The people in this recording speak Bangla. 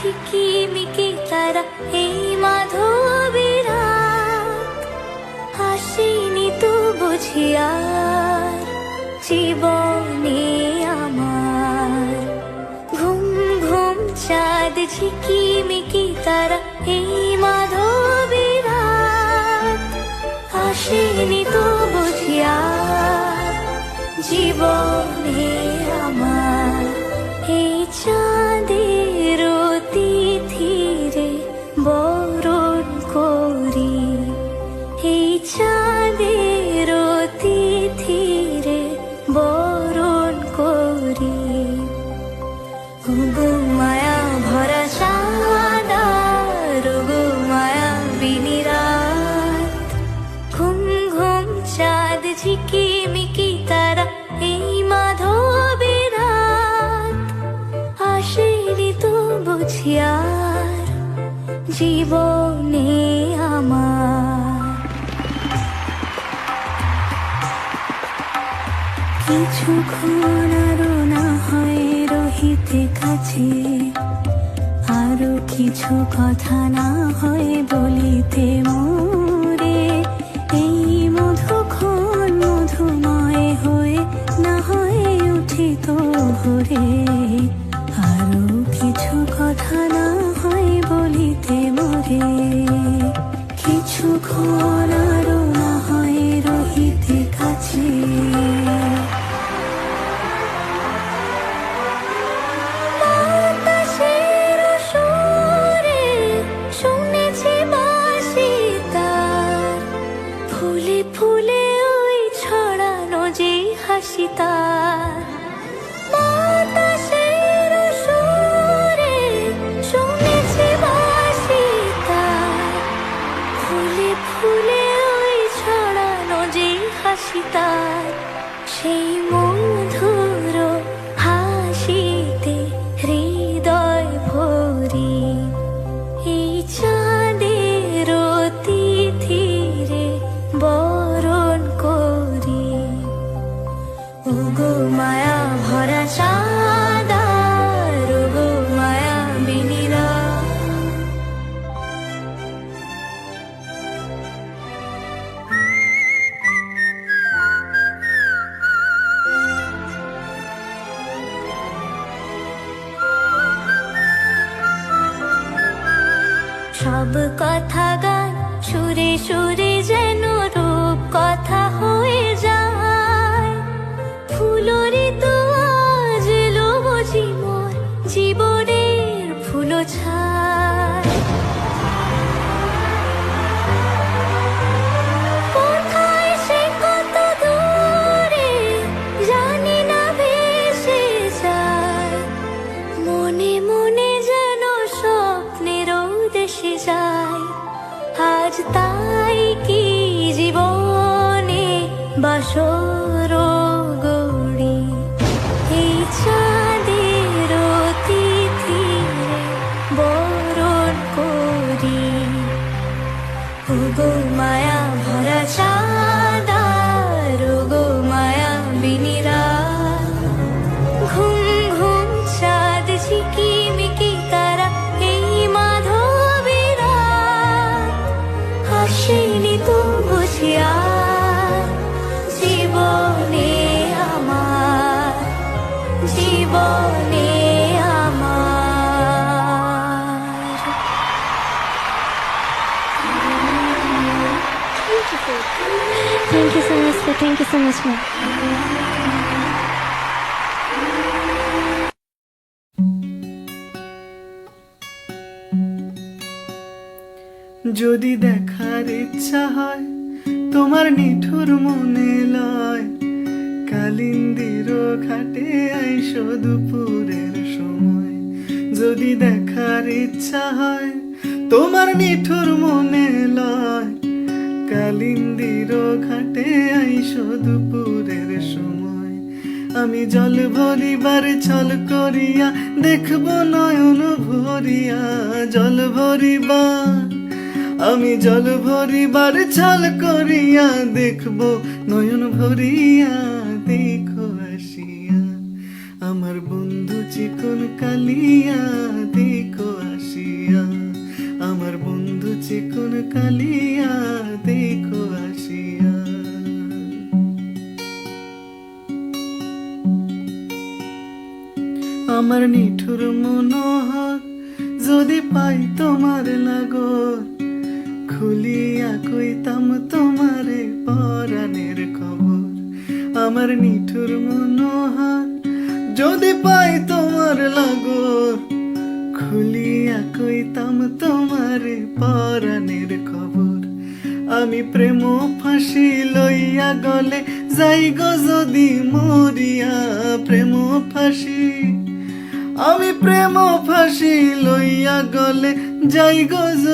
ঝিকিমিকি তারা এই মাধবী রাত, আসেনি তো বুঝি আর জীবনে আমার। ঘুম ঘুম চাঁদ ঝিকিমিকি তারা এই মাধবী রাত, আসেনি তো বুঝি আর জীবনে আমার। এই চাঁদের তিথিরে বরণ করি, এই চাঁদের তিথিরে বরণ করি। গো মায়া ভরা চাঁদ, গো মায়া বিনি রাত, ঘুম ঘুম চাঁদ ঝিকিমিকি তারা এই মাধবী রাত, আসেনি তো বুঝি আর জীবনে আমার। কিছুক্ষণ আরো না হয় রহিতে কাছে, আরো কিছু কথা না হয় বলিতে মোরে। এই মধুক্ষণ মধুময় হয়ে না হয় উঠিত ভোরে, আরো কিছু কথা না হয় বলিতে মোরে। কিছুক্ষণ আরো না হয় রহিতে কাছে, বাতাসের সুরে শুনেছি বাঁশি তার, ফুলে ফুলে ওই ছড়ানো যে হাসি তার। বাতাসের সুরে শুনেছি বাঁশি তার, ফুলে ফুলে ওই ছড়ানো যে হাসি তার। সেই মধুর হাসিতে হৃদয় ভরি, এই চাঁদের তিথিরে বরণ করি। ওগো মায়া ভরা চাঁদ, ওগো মায়া বিনি রাত, সব কথা গান সুরে সুরে যেন রূপ কথা হয়ে যায়। ফুলরি তো আজ এলো বুঝি মোর জীবনের ফুলো ছায়। কোথায় সে কত দূরে জানি না ভেসে যায়, মনে মনে যেন স্বপ্নের দেশে যায়। আজ তাই কি জীবনে বাসর গড়ি, এই চাঁদের তিথিরে বরণ করি। ওগো মায়া ভরা চাঁদ, ওগো মায়া বিনি রাত, ঘুম ঘুম চাঁদ ঝিকিমিকি তারা এই মাধবী রাত, আসেনি তো বুঝি আর জীবনে আমার, জীবনে আমার। Thank you so much, sir. Thank you so much, ma'am. যদি দেখার ইচ্ছা হয় তোমার নিঠুর মনে লয়, কালিন্দির ঘাটে আইসো দুপুরের সময়। যদি দেখার ইচ্ছা হয় তোমার নিঠুর মনে লয়, কালিন্দির ঘাটে আইসো দুপুরের সময়। আমি জল ভরিবার ছল করিয়া দেখবো নয়ন ভরিয়া, জল ভরিবার আমি জল ভরিবার ছল করিয়া দেখবো নয়ন ভরিয়া। দেখো আসিয়া আমার বন্ধু চিকন কালিয়া, দেখো আসিয়া। আমার নিঠুর মনোহর যদি পাই তোমার লাগর, খুলিয়া কইতাম তোমারে পরাণের খবর। আমার নিঠুর মনোহর যদি পাই তোমার লাগর, খুলিয়া কইতাম তোমারে পরাণের খবর। আমি প্রেম ফাঁসি লইয়া গলে যাই গো যদি মরিয়া, প্রেম ফাঁসি আমি প্রেম ফাঁসি লইয়া গলে যাই গো যদি